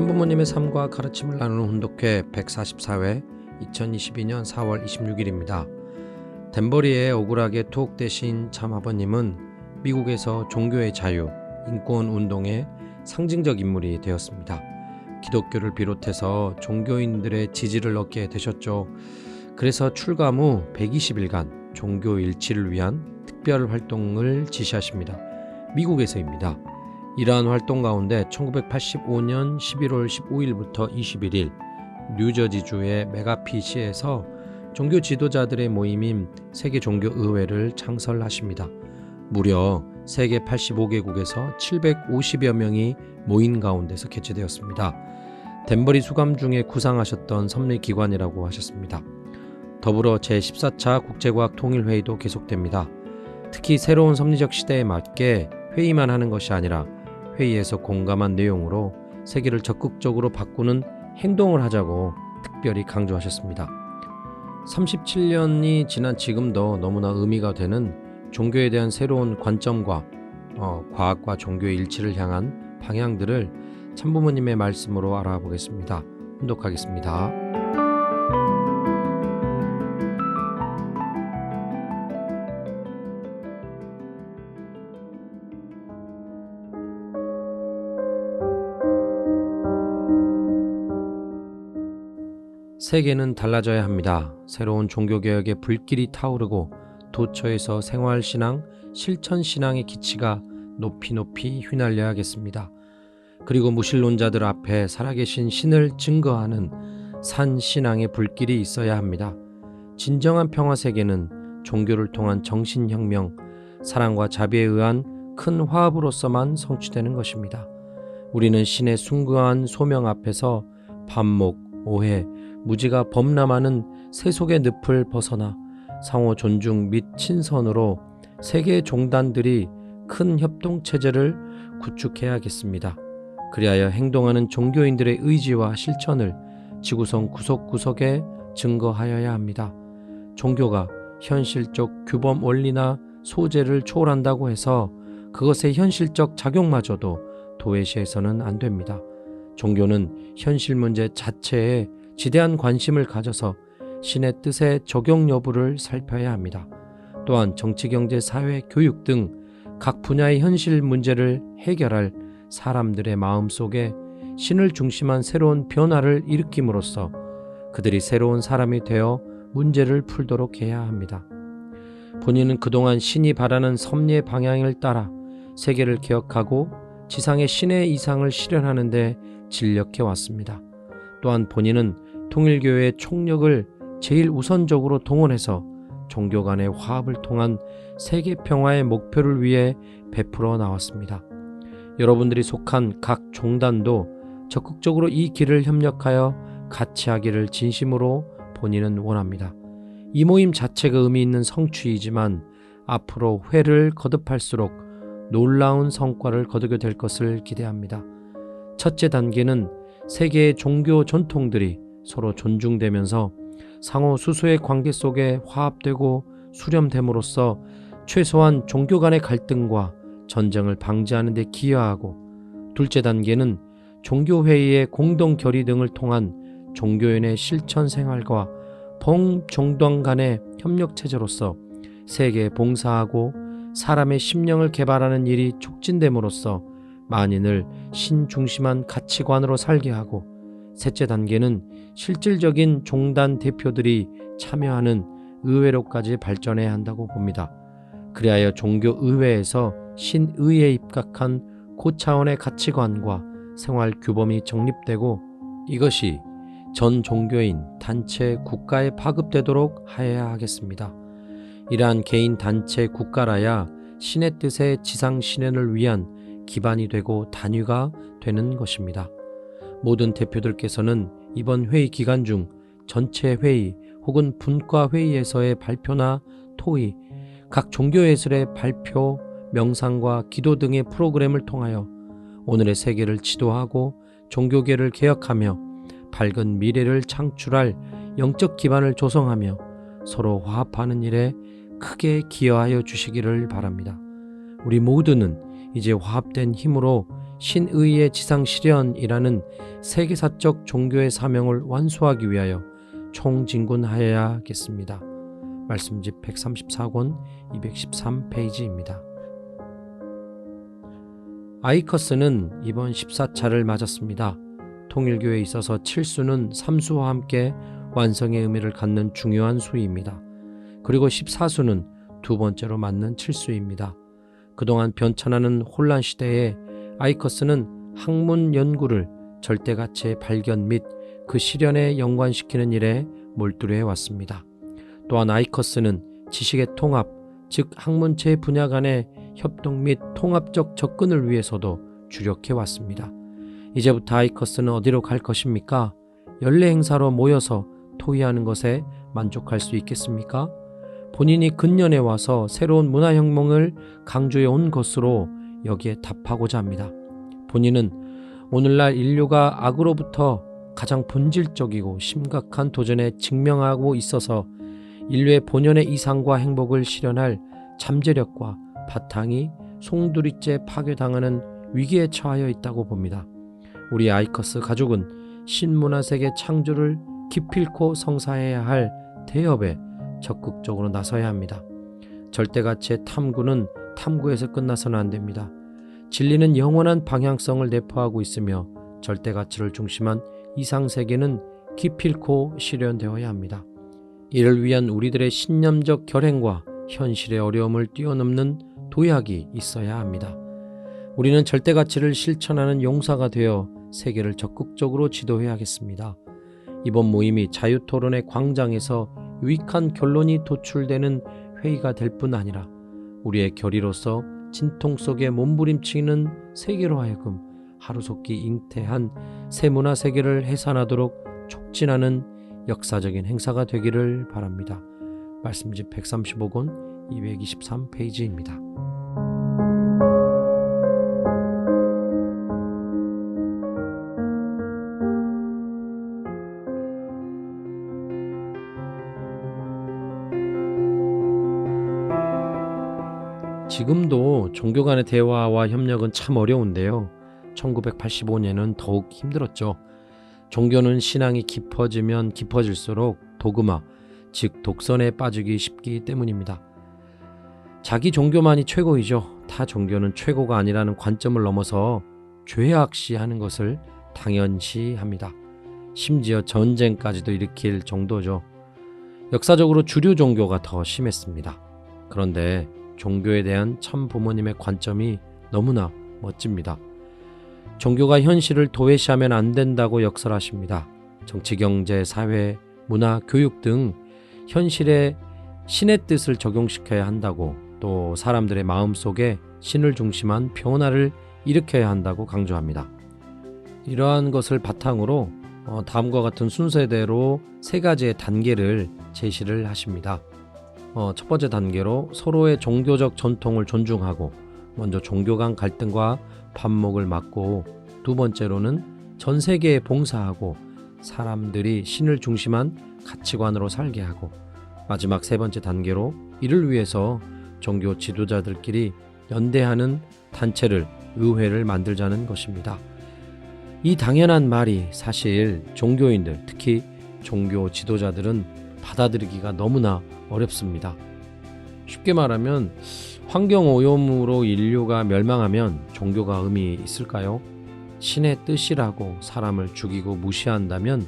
참부모님의 삶과 가르침을 나누는 훈독회 144회 2022년 4월 26일입니다. 덴버리에 억울하게 투옥되신 참아버님은 미국에서 종교의 자유, 인권 운동의 상징적 인물이 되었습니다. 기독교를 비롯해서 종교인들의 지지를 얻게 되셨죠. 그래서 출감 후 120일간 종교 일치를 위한 특별 활동을 지시하십니다. 미국에서입니다. 이러한 활동 가운데 1985년 11월 15일부터 21일 뉴저지주의 메가피시에서 종교 지도자들의 모임인 세계종교의회를 창설하십니다. 무려 세계 85개국에서 750여 명이 모인 가운데서 개최되었습니다. 덴버리 수감 중에 구상하셨던 섭리기관이라고 하셨습니다. 더불어 제14차 국제과학 통일회의도 계속됩니다. 특히 새로운 섭리적 시대에 맞게 회의만 하는 것이 아니라 회의에서 공감한 내용으로 세계를 적극적으로 바꾸는 행동을 하자고 특별히 강조하셨습니다. 37년이 지난 지금도 너무나 의미가 되는 종교에 대한 새로운 관점과 과학과 종교의 일치를 향한 방향들을 참부모님의 말씀으로 알아보겠습니다. 훈독하겠습니다. 세계는 달라져야 합니다. 새로운 종교개혁의 불길이 타오르고 도처에서 생활신앙, 실천신앙의 기치가 높이 휘날려야겠습니다. 그리고 무신론자들 앞에 살아계신 신을 증거하는 산신앙의 불길이 있어야 합니다. 진정한 평화세계는 종교를 통한 정신혁명, 사랑과 자비에 의한 큰 화합으로서만 성취되는 것입니다. 우리는 신의 숭고한 소명 앞에서 반목, 오해, 무지가 범람하는 세속의 늪을 벗어나 상호 존중 및 친선으로 세계의 종단들이 큰 협동체제를 구축해야겠습니다. 그리하여 행동하는 종교인들의 의지와 실천을 지구촌 구석구석에 증거하여야 합니다. 종교가 현실적 규범 원리나 소재를 초월한다고 해서 그것의 현실적 작용마저도 도외시해서는 안 됩니다. 종교는 현실 문제 자체에 지대한 관심을 가져서 신의 뜻의 적용 여부를 살펴야 합니다. 또한 정치, 경제, 사회, 교육 등 각 분야의 현실 문제를 해결할 사람들의 마음속에 신을 중심한 새로운 변화를 일으킴으로써 그들이 새로운 사람이 되어 문제를 풀도록 해야 합니다. 본인은 그동안 신이 바라는 섭리의 방향을 따라 세계를 개혁하고 지상의 신의 이상을 실현하는 데 진력해 왔습니다. 또한 본인은 통일교회의 총력을 제일 우선적으로 동원해서 종교 간의 화합을 통한 세계 평화의 목표를 위해 베풀어 나왔습니다. 여러분들이 속한 각 종단도 적극적으로 이 길을 협력하여 같이 하기를 진심으로 본인은 원합니다. 이 모임 자체가 의미 있는 성취이지만 앞으로 회를 거듭할수록 놀라운 성과를 거두게 될 것을 기대합니다. 첫째 단계는 세계의 종교 전통들이 서로 존중되면서 상호 수소의 관계 속에 화합되고 수렴됨으로써 최소한 종교 간의 갈등과 전쟁을 방지하는 데 기여하고, 둘째 단계는 종교회의의 공동 결의 등을 통한 종교인의 실천 생활과 봉종단 간의 협력체제로서 세계에 봉사하고 사람의 심령을 개발하는 일이 촉진됨으로써 만인을 신중심한 가치관으로 살게 하고, 셋째 단계는 실질적인 종단 대표들이 참여하는 의회로까지 발전해야 한다고 봅니다. 그리하여 종교의회에서 신의에 입각한 고차원의 가치관과 생활 규범이 정립되고 이것이 전 종교인, 단체, 국가에 파급되도록 하여야 하겠습니다. 이러한 개인, 단체, 국가라야 신의 뜻의 지상 실현을 위한 기반이 되고 단위가 되는 것입니다. 모든 대표들께서는 이번 회의 기간 중 전체 회의 혹은 분과 회의에서의 발표나 토의, 각 종교예술의 발표, 명상과 기도 등의 프로그램을 통하여 오늘의 세계를 지도하고 종교계를 개혁하며 밝은 미래를 창출할 영적 기반을 조성하며 서로 화합하는 일에 크게 기여하여 주시기를 바랍니다. 우리 모두는 이제 화합된 힘으로 신의의 지상 실현이라는 세계사적 종교의 사명을 완수하기 위하여 총진군하여야겠습니다. 말씀집 134권 213페이지입니다. 아이커스는 이번 14차를 맞았습니다. 통일교에 있어서 7수는 3수와 함께 완성의 의미를 갖는 중요한 수입니다. 그리고 14수는 두 번째로 맞는 7수입니다. 그동안 변천하는 혼란 시대에 아이커스는 학문 연구를 절대가치의 발견 및 그 실현에 연관시키는 일에 몰두해 왔습니다. 또한 아이커스는 지식의 통합, 즉 학문체 분야 간의 협동 및 통합적 접근을 위해서도 주력해 왔습니다. 이제부터 아이커스는 어디로 갈 것입니까? 연례 행사로 모여서 토의하는 것에 만족할 수 있겠습니까? 본인이 근년에 와서 새로운 문화혁명을 강조해 온 것으로 여기에 답하고자 합니다. 본인은 오늘날 인류가 악으로부터 가장 본질적이고 심각한 도전에 직면하고 있어서 인류의 본연의 이상과 행복을 실현할 잠재력과 바탕이 송두리째 파괴당하는 위기에 처하여 있다고 봅니다. 우리 아이커스 가족은 신문화세계 창조를 기필코 성사해야 할 대업에 적극적으로 나서야 합니다. 절대가치의 탐구는 탐구에서 끝나서는 안 됩니다. 진리는 영원한 방향성을 내포하고 있으며 절대가치를 중심한 이상세계는 기필코 실현되어야 합니다. 이를 위한 우리들의 신념적 결행과 현실의 어려움을 뛰어넘는 도약이 있어야 합니다. 우리는 절대가치를 실천하는 용사가 되어 세계를 적극적으로 지도해야겠습니다. 이번 모임이 자유토론의 광장에서 유익한 결론이 도출되는 회의가 될 뿐 아니라 우리의 결의로서 진통 속에 몸부림치는 세계로 하여금 하루속히 잉태한 새문화 세계를 해산하도록 촉진하는 역사적인 행사가 되기를 바랍니다. 말씀집 135권 223페이지입니다. 지금도 종교 간의 대화와 협력은 참 어려운데요. 1985년은 더욱 힘들었죠. 종교는 신앙이 깊어지면 깊어질수록 도그마, 즉 독선에 빠지기 쉽기 때문입니다. 자기 종교만이 최고이죠. 타 종교는 최고가 아니라는 관점을 넘어서 죄악시하는 것을 당연시합니다. 심지어 전쟁까지도 일으킬 정도죠. 역사적으로 주류 종교가 더 심했습니다. 그런데 종교에 대한 참 부모님의 관점이 너무나 멋집니다. 종교가 현실을 도외시하면 안 된다고 역설하십니다. 정치, 경제, 사회, 문화, 교육 등 현실에 신의 뜻을 적용시켜야 한다고, 또 사람들의 마음속에 신을 중심한 변화를 일으켜야 한다고 강조합니다. 이러한 것을 바탕으로 다음과 같은 순서대로 세 가지의 단계를 제시를 하십니다. 첫 번째 단계로 서로의 종교적 전통을 존중하고 먼저 종교 간 갈등과 반목을 막고, 두 번째로는 전 세계에 봉사하고 사람들이 신을 중심한 가치관으로 살게 하고, 마지막 세 번째 단계로 이를 위해서 종교 지도자들끼리 연대하는 단체를, 의회를 만들자는 것입니다. 이 당연한 말이 사실 종교인들, 특히 종교 지도자들은 받아들이기가 너무나 어렵습니다. 쉽게 말하면 환경오염으로 인류가 멸망하면 종교가 의미 있을까요? 신의 뜻이라고 사람을 죽이고 무시한다면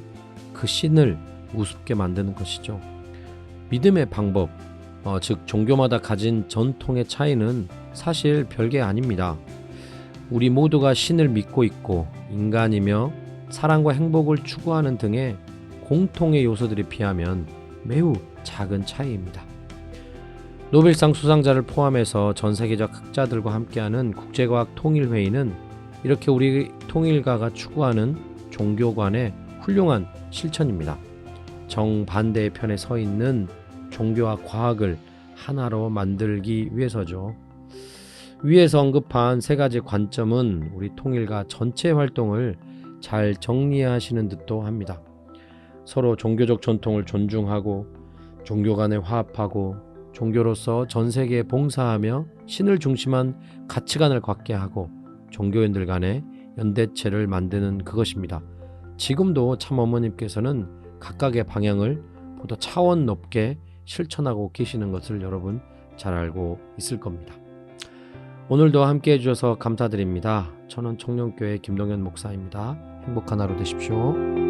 그 신을 우습게 만드는 것이죠. 믿음의 방법, 즉 종교마다 가진 전통의 차이는 사실 별게 아닙니다. 우리 모두가 신을 믿고 있고 인간이며 사랑과 행복을 추구하는 등의 공통의 요소들이 비하면 매우 작은 차이입니다. 노벨상 수상자를 포함해서 전 세계적 학자들과 함께하는 국제과학 통일회의는 이렇게 우리 통일가가 추구하는 종교관의 훌륭한 실천입니다. 정반대의 편에 서 있는 종교와 과학을 하나로 만들기 위해서죠. 위에서 언급한 세 가지 관점은 우리 통일가 전체 활동을 잘 정리하시는 듯도 합니다. 서로 종교적 전통을 존중하고 종교 간에 화합하고 종교로서 전 세계에 봉사하며 신을 중심한 가치관을 갖게 하고 종교인들 간의 연대체를 만드는 그것입니다. 지금도 참 어머님께서는 각각의 방향을 보다 차원 높게 실천하고 계시는 것을 여러분 잘 알고 있을 겁니다. 오늘도 함께 해주셔서 감사드립니다. 저는 청년교회 김동현 목사입니다. 행복한 하루 되십시오.